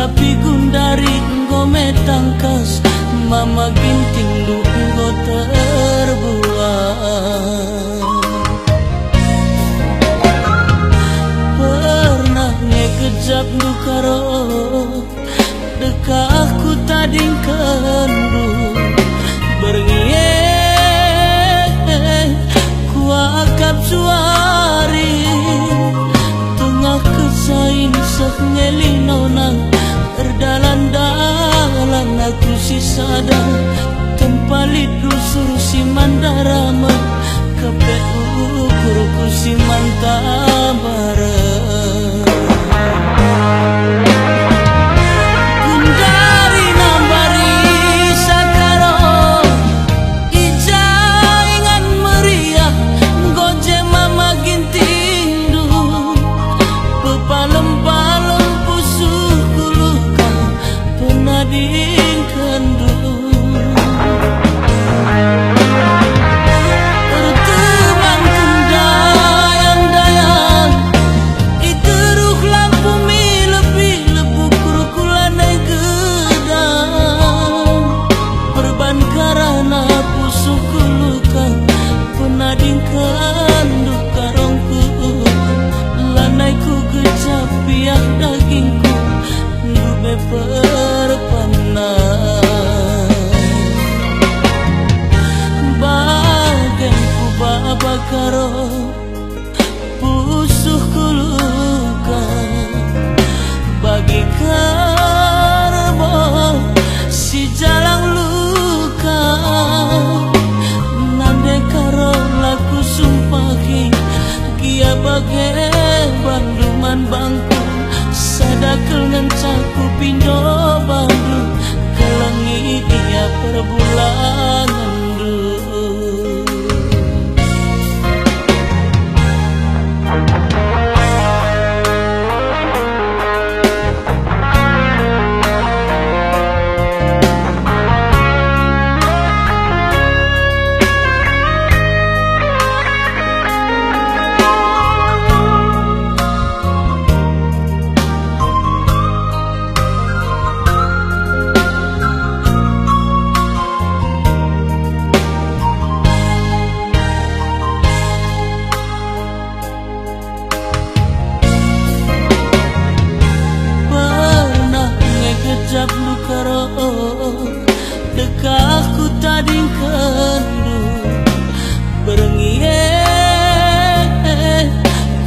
tapi gundari ngome tangkas mama ginting lu enggo terbuang. Pernah ngekejap lu karo dekahku tadingkan lu berngiyeh kuakap suari tengah kesain sak ngelinonang terdalan-dalan aku si sadar tempalit rusur si mandarama kepe ukurku si mantabara. Karo pusuhku luka bagi karbo si jalang luka nande karo laku sumpahi kia bagai banduman bangku sadakel ngencaku pindo bandu kelengi ia perbulangan lu karo dekahku tadingkan lu berngiyeh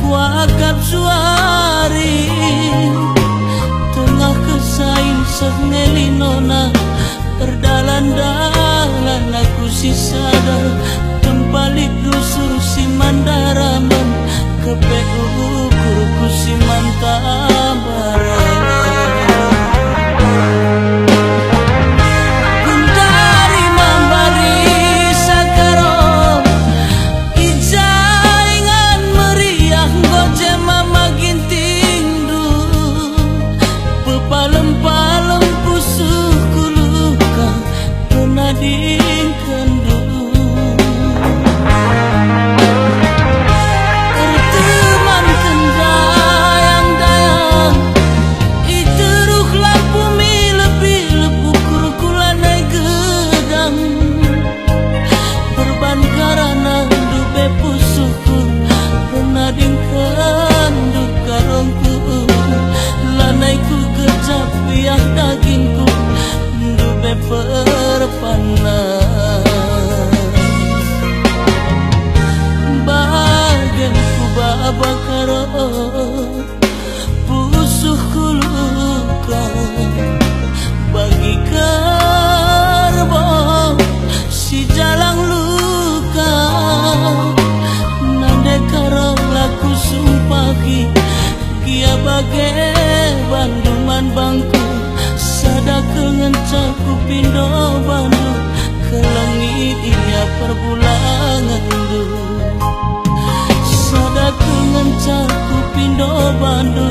kuakap suari tengah kesain sak ngelinona terdalan-dalan aku si sadar tempalit lusur si mandaraman kepe ukurku si mantabara. Bakaro pusuhku luka bagi karbo si jalang luka nande karo laku sumpahi kia bagai banduman bangku sadakel ngencaku pindo bandu kelengi ia perbulangan du sadaku ngencaku pindo bandu